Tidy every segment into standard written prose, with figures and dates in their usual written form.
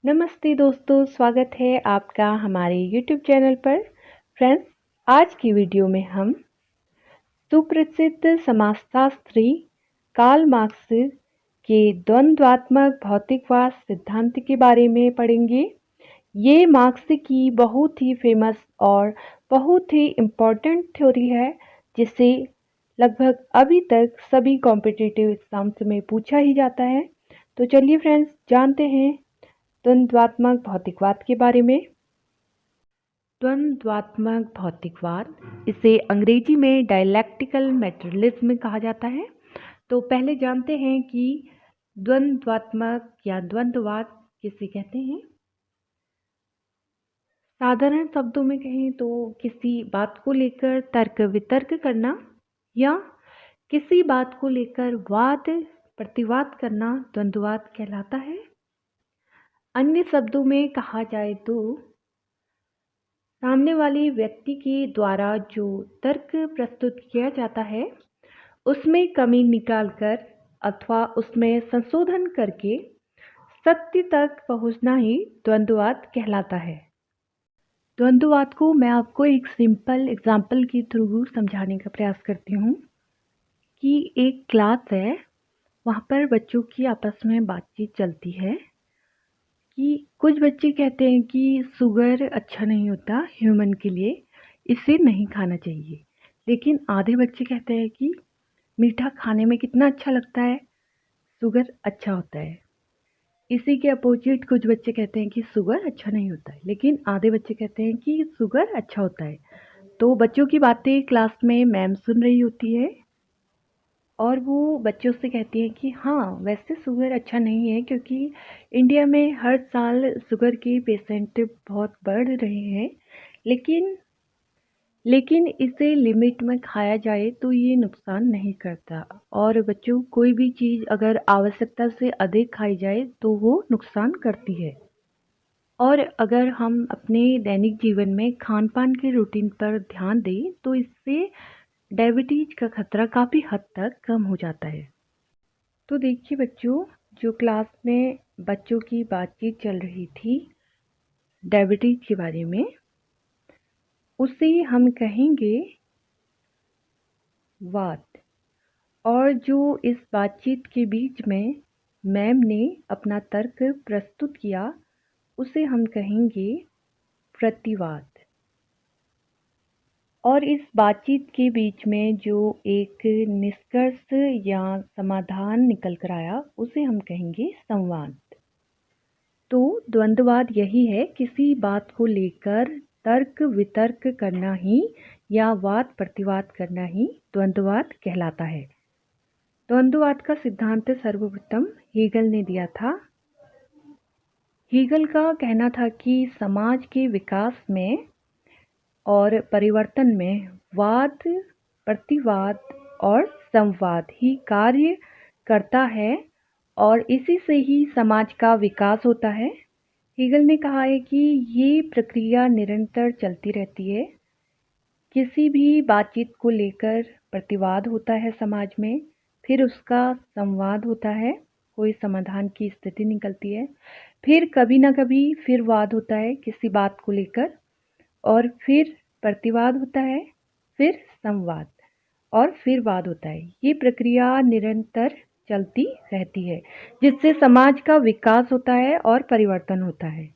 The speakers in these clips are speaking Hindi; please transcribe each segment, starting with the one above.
नमस्ते दोस्तों, स्वागत है आपका हमारे YouTube चैनल पर। फ्रेंड्स, आज की वीडियो में हम सुप्रसिद्ध समाजशास्त्री कार्ल मार्क्स के द्वंद्वात्मक भौतिकवाद सिद्धांत के बारे में पढ़ेंगे। ये मार्क्स की बहुत ही फेमस और बहुत ही इम्पोर्टेंट थ्योरी है, जिसे लगभग अभी तक सभी कॉम्पिटिटिव एग्जाम्स में पूछा ही जाता है। तो चलिए फ्रेंड्स, जानते हैं द्वंद्वात्मक भौतिकवाद के बारे में। द्वंद्वात्मक भौतिकवाद, इसे अंग्रेजी में डायलैक्टिकल मटेरियलिज्म कहा जाता है। तो पहले जानते हैं कि द्वंद्वात्मक या द्वंद्ववाद किसे कहते हैं। साधारण शब्दों में कहें तो किसी बात को लेकर तर्क वितर्क करना या किसी बात को लेकर वाद प्रतिवाद करना द्वंद्ववाद कहलाता है। अन्य शब्दों में कहा जाए तो सामने वाले व्यक्ति के द्वारा जो तर्क प्रस्तुत किया जाता है उसमें कमी निकालकर अथवा उसमें संशोधन करके सत्य तक पहुंचना ही द्वंद्ववाद कहलाता है। द्वंद्ववाद को मैं आपको एक सिंपल एग्जाम्पल के थ्रू समझाने का प्रयास करती हूँ कि एक क्लास है, वहाँ पर बच्चों की आपस में बातचीत चलती है कि कुछ बच्चे कहते हैं कि शुगर अच्छा नहीं होता ह्यूमन के लिए, इसे नहीं खाना चाहिए। लेकिन आधे बच्चे कहते हैं कि मीठा खाने में कितना अच्छा लगता है, शुगर अच्छा होता है। इसी के अपोजिट कुछ बच्चे कहते हैं कि शुगर अच्छा नहीं होता है, लेकिन आधे बच्चे कहते हैं कि शुगर अच्छा होता है। तो बच्चों की बातें क्लास में मैम सुन रही होती है और वो बच्चों से कहती है कि हाँ, वैसे शुगर अच्छा नहीं है, क्योंकि इंडिया में हर साल शुगर के पेशेंट बहुत बढ़ रहे हैं। लेकिन इसे लिमिट में खाया जाए तो ये नुकसान नहीं करता, और बच्चों कोई भी चीज़ अगर आवश्यकता से अधिक खाई जाए तो वो नुकसान करती है। और अगर हम अपने दैनिक जीवन में खान पान के रूटीन पर ध्यान दें तो इससे डायबिटीज का खतरा काफ़ी हद तक कम हो जाता है। तो देखिए बच्चों, जो क्लास में बच्चों की बातचीत चल रही थी डायबिटीज के बारे में, उसे हम कहेंगे वाद। और जो इस बातचीत के बीच में मैम ने अपना तर्क प्रस्तुत किया, उसे हम कहेंगे प्रतिवाद। और इस बातचीत के बीच में जो एक निष्कर्ष या समाधान निकल कर आया, उसे हम कहेंगे संवाद। तो द्वंद्ववाद यही है, किसी बात को लेकर तर्क वितर्क करना ही या वाद प्रतिवाद करना ही द्वंद्ववाद कहलाता है। द्वंद्ववाद का सिद्धांत सर्वप्रथम हीगल ने दिया था। हीगल का कहना था कि समाज के विकास में और परिवर्तन में वाद प्रतिवाद और संवाद ही कार्य करता है, और इसी से ही समाज का विकास होता है। हीगल ने कहा है कि ये प्रक्रिया निरंतर चलती रहती है। किसी भी बातचीत को लेकर प्रतिवाद होता है समाज में, फिर उसका संवाद होता है, कोई समाधान की स्थिति निकलती है, फिर कभी ना कभी फिर वाद होता है किसी बात को लेकर, और फिर प्रतिवाद होता है, फिर संवाद, और फिर वाद होता है। ये प्रक्रिया निरंतर चलती रहती है, जिससे समाज का विकास होता है और परिवर्तन होता है।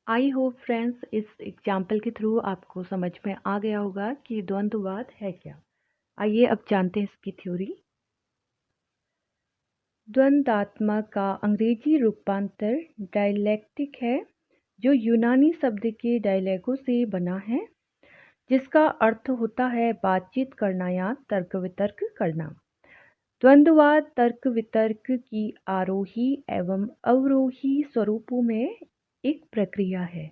आई होप फ्रेंड्स, इस एग्जाम्पल के थ्रू आपको समझ में आ गया होगा कि द्वंद्ववाद है क्या। आइए अब जानते हैं इसकी थ्योरी। द्वंद्वात्मक का अंग्रेजी रूपांतर डायलैक्टिक है, जो यूनानी शब्द के डायलैगो से बना है, जिसका अर्थ होता है बातचीत करना या तर्क वितर्क करना। द्वंद्ववाद तर्क वितर्क की आरोही एवं अवरोही स्वरूपों में एक प्रक्रिया है।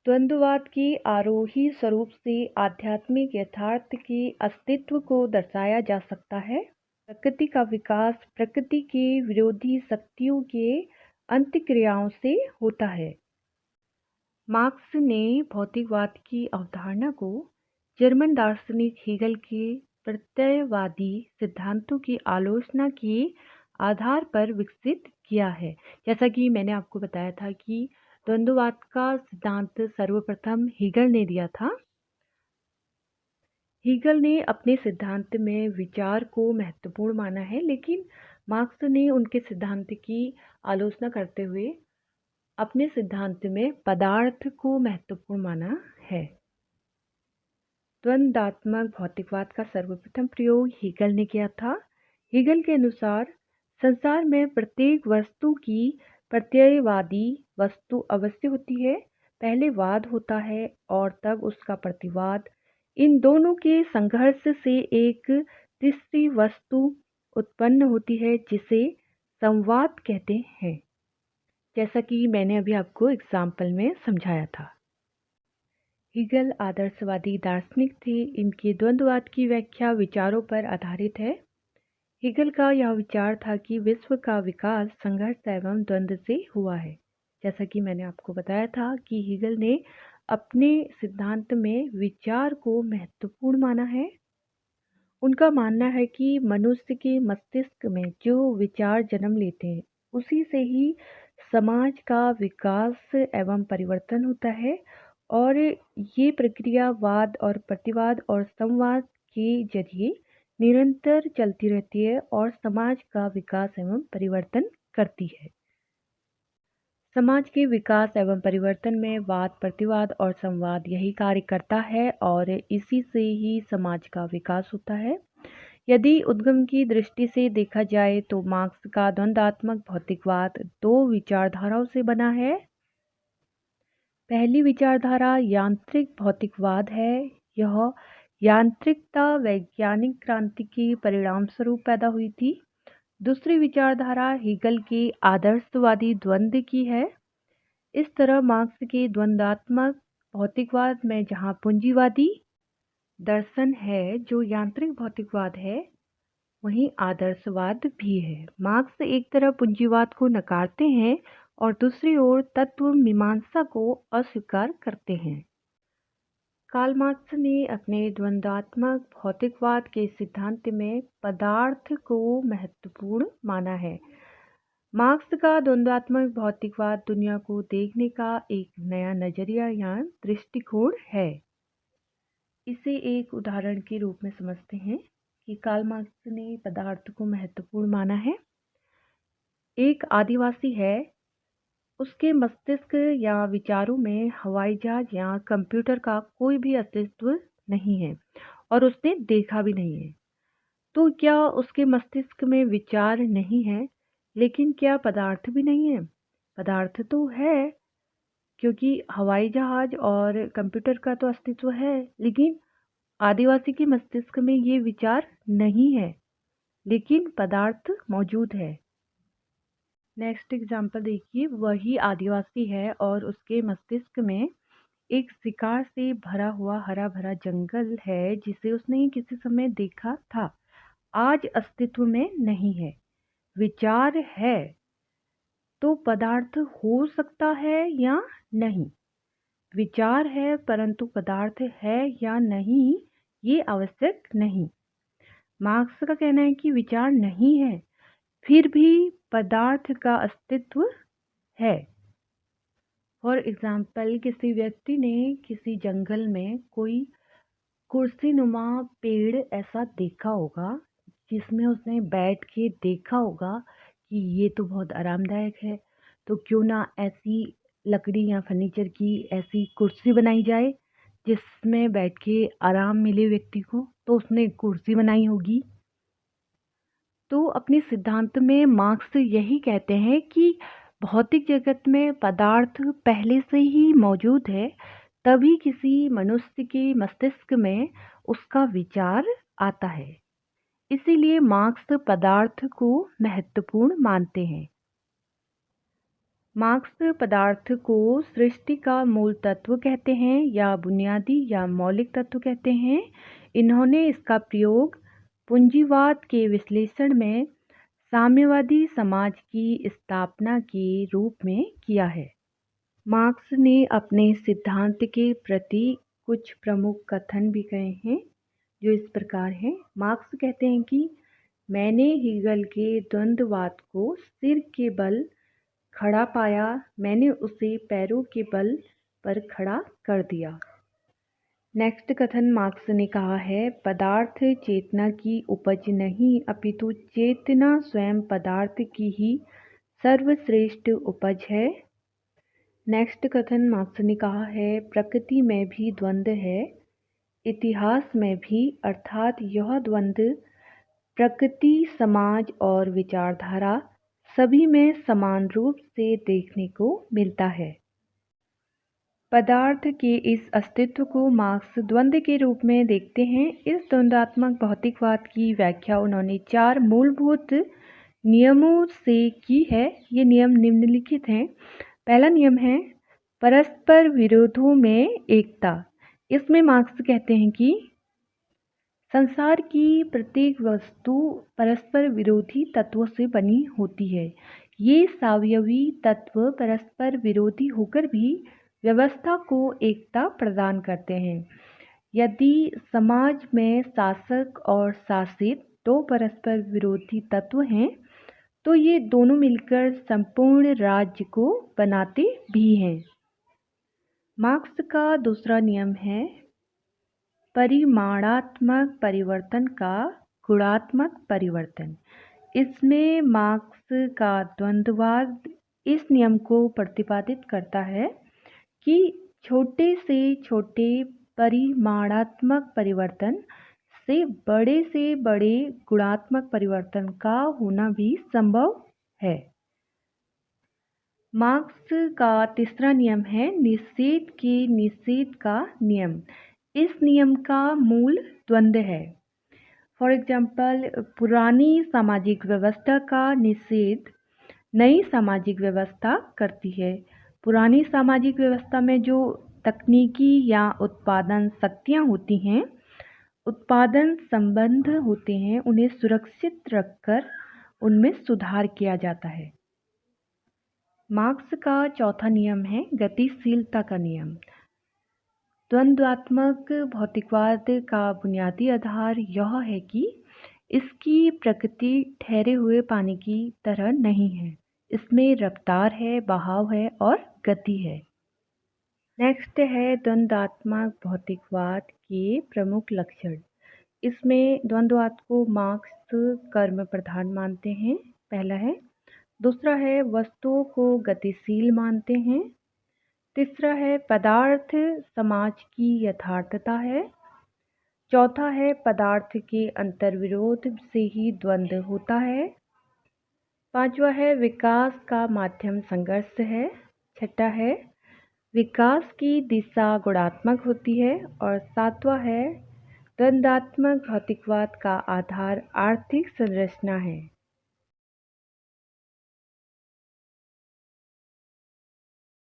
द्वंद्ववाद के आरोही स्वरूप से आध्यात्मिक यथार्थ के अस्तित्व को दर्शाया जा सकता है। प्रकृति का विकास प्रकृति के विरोधी शक्तियों के अंतःक्रियाओं से होता है। मार्क्स ने भौतिकवाद की अवधारणा को जर्मन दार्शनिक हीगल के प्रत्ययवादी सिद्धांतों की आलोचना के आधार पर विकसित किया है। जैसा कि मैंने आपको बताया था कि द्वंद्ववाद का सिद्धांत सर्वप्रथम हीगल ने दिया था। हीगल ने अपने सिद्धांत में विचार को महत्वपूर्ण माना है, लेकिन मार्क्स ने उनके सिद्धांत की आलोचना करते हुए अपने सिद्धांत में पदार्थ को महत्वपूर्ण माना है। द्वंद्वात्मक भौतिकवाद का सर्वप्रथम प्रयोग हीगल ने किया था। हीगल के अनुसार संसार में प्रत्येक वस्तु की प्रत्ययवादी वस्तु अवश्य होती है। पहले वाद होता है और तब उसका प्रतिवाद। इन दोनों के संघर्ष से एक तीसरी वस्तु उत्पन्न होती है जिसे संवाद कहते हैं, जैसा कि मैंने अभी आपको एग्जाम्पल में समझाया था। हीगल आदर्शवादी दार्शनिक थे। इनके द्वंद्ववाद की व्याख्या विचारों पर आधारित है। हीगल का यह विचार था कि विश्व का विकास संघर्ष एवं द्वंद्व से हुआ है। जैसा कि मैंने आपको बताया था कि हीगल ने अपने सिद्धांत में विचार को महत्वपूर्ण माना है। उनका मानना है कि मनुष्य के मस्तिष्क में जो विचार जन्म लेते हैं उसी से ही समाज का विकास एवं परिवर्तन होता है, और ये प्रक्रिया वाद और प्रतिवाद और संवाद के जरिए निरंतर चलती रहती है और समाज का विकास एवं परिवर्तन करती है। समाज के विकास एवं परिवर्तन में वाद, प्रतिवाद और संवाद यही कार्य करता है और इसी से ही समाज का विकास होता है। यदि उद्गम की दृष्टि से देखा जाए तो मार्क्स का द्वंद्वात्मक भौतिकवाद दो विचारधाराओं से बना है। पहली विचारधारा यांत्रिक भौतिकवाद है। यह यांत्रिकता वैज्ञानिक क्रांति के परिणाम स्वरूप पैदा हुई थी। दूसरी विचारधारा हीगल के आदर्शवादी द्वंद्व की है। इस तरह मार्क्स के द्वंद्वात्मक भौतिकवाद में जहां पूंजीवादी दर्शन है जो यांत्रिक भौतिकवाद है, वहीं आदर्शवाद भी है। मार्क्स एक तरफ पूंजीवाद को नकारते हैं और दूसरी ओर तत्व मीमांसा को अस्वीकार करते हैं। कार्ल मार्क्स ने अपने द्वंद्वात्मक भौतिकवाद के सिद्धांत में पदार्थ को महत्वपूर्ण माना है। मार्क्स का द्वंद्वात्मक भौतिकवाद दुनिया को देखने का एक नया नजरिया या दृष्टिकोण है। इसे एक उदाहरण के रूप में समझते हैं कि कार्ल मार्क्स ने पदार्थ को महत्वपूर्ण माना है। एक आदिवासी है, उसके मस्तिष्क या विचारों में हवाई जहाज या कंप्यूटर का कोई भी अस्तित्व नहीं है और उसने देखा भी नहीं है। तो क्या उसके मस्तिष्क में विचार नहीं है, लेकिन क्या पदार्थ भी नहीं है? पदार्थ तो है, क्योंकि हवाई जहाज और कंप्यूटर का तो अस्तित्व है, लेकिन आदिवासी के मस्तिष्क में ये विचार नहीं है, लेकिन पदार्थ मौजूद है। नेक्स्ट एग्जाम्पल देखिए, वही आदिवासी है और उसके मस्तिष्क में एक शिकार से भरा हुआ हरा भरा जंगल है जिसे उसने किसी समय देखा था, आज अस्तित्व में नहीं है। विचार है, तो पदार्थ हो सकता है या नहीं? विचार है परंतु पदार्थ है या नहीं, ये आवश्यक नहीं। मार्क्स का कहना है कि विचार नहीं है, फिर भी पदार्थ का अस्तित्व है। फॉर एग्जाम्पल, किसी व्यक्ति ने किसी जंगल में कोई कुर्सीनुमा पेड़ ऐसा देखा होगा जिसमें उसने बैठ के देखा होगा कि ये तो बहुत आरामदायक है, तो क्यों ना ऐसी लकड़ी या फर्नीचर की ऐसी कुर्सी बनाई जाए जिसमें बैठ के आराम मिले व्यक्ति को, तो उसने कुर्सी बनाई होगी। तो अपने सिद्धांत में मार्क्स यही कहते हैं कि भौतिक जगत में पदार्थ पहले से ही मौजूद है, तभी किसी मनुष्य के मस्तिष्क में उसका विचार आता है। इसीलिए मार्क्स पदार्थ को महत्वपूर्ण मानते हैं। मार्क्स पदार्थ को सृष्टि का मूल तत्व कहते हैं या बुनियादी या मौलिक तत्व कहते हैं। इन्होंने इसका प्रयोग पूंजीवाद के विश्लेषण में साम्यवादी समाज की स्थापना के रूप में किया है। मार्क्स ने अपने सिद्धांत के प्रति कुछ प्रमुख कथन भी कहे हैं जो इस प्रकार हैं। मार्क्स कहते हैं कि मैंने हीगल के द्वंद्ववाद को सिर के बल खड़ा पाया, मैंने उसे पैरों के बल पर खड़ा कर दिया। नेक्स्ट कथन मार्क्स ने कहा है, पदार्थ चेतना की उपज नहीं अपितु चेतना स्वयं पदार्थ की ही सर्वश्रेष्ठ उपज है। नेक्स्ट कथन मार्क्स ने कहा है, प्रकृति में भी द्वंद्व है, इतिहास में भी, अर्थात यह द्वंद्व प्रकृति, समाज और विचारधारा सभी में समान रूप से देखने को मिलता है। पदार्थ के इस अस्तित्व को मार्क्स द्वंद्व के रूप में देखते हैं। इस द्वंद्वात्मक भौतिकवाद की व्याख्या उन्होंने 4 मूलभूत नियमों से की है। ये नियम निम्नलिखित हैं। पहला नियम है परस्पर विरोधों में एकता। इसमें मार्क्स कहते हैं कि संसार की प्रत्येक वस्तु परस्पर विरोधी तत्वों से बनी होती है। ये सावयवी तत्व परस्पर विरोधी होकर भी व्यवस्था को एकता प्रदान करते हैं। यदि समाज में शासक और शासित 2 परस्पर विरोधी तत्व हैं, तो ये दोनों मिलकर संपूर्ण राज्य को बनाते भी हैं। मार्क्स का दूसरा नियम है परिमाणात्मक परिवर्तन का गुणात्मक परिवर्तन। इसमें मार्क्स का द्वंद्ववाद इस नियम को प्रतिपादित करता है कि छोटे से छोटे परिमाणात्मक परिवर्तन से बड़े गुणात्मक परिवर्तन का होना भी संभव है। मार्क्स का तीसरा नियम है निषेध के निषेध का नियम। इस नियम का मूल द्वंद्व है। फॉर एग्जाम्पल, पुरानी सामाजिक व्यवस्था का निषेध नई सामाजिक व्यवस्था करती है। पुरानी सामाजिक व्यवस्था में जो तकनीकी या उत्पादन शक्तियाँ होती हैं, उत्पादन संबंध होते हैं, उन्हें सुरक्षित रखकर उनमें सुधार किया जाता है। मार्क्स का चौथा नियम है गतिशीलता का नियम। द्वंद्वात्मक भौतिकवाद का बुनियादी आधार यह है कि इसकी प्रकृति ठहरे हुए पानी की तरह नहीं है। इसमें रफ्तार है, बहाव है और गति है। नेक्स्ट है द्वंद्वात्मक भौतिकवाद के प्रमुख लक्षण। इसमें द्वंद्ववाद को मार्क्स कर्म प्रधान मानते हैं, पहला है। दूसरा है वस्तुओं को गतिशील मानते हैं। तीसरा है पदार्थ समाज की यथार्थता है। चौथा है पदार्थ के अंतर्विरोध से ही द्वंद्व होता है। पांचवा है विकास का माध्यम संघर्ष है। छठा है विकास की दिशा गुणात्मक होती है। और सातवां है द्वंद्वात्मक भौतिकवाद का आधार आर्थिक संरचना है।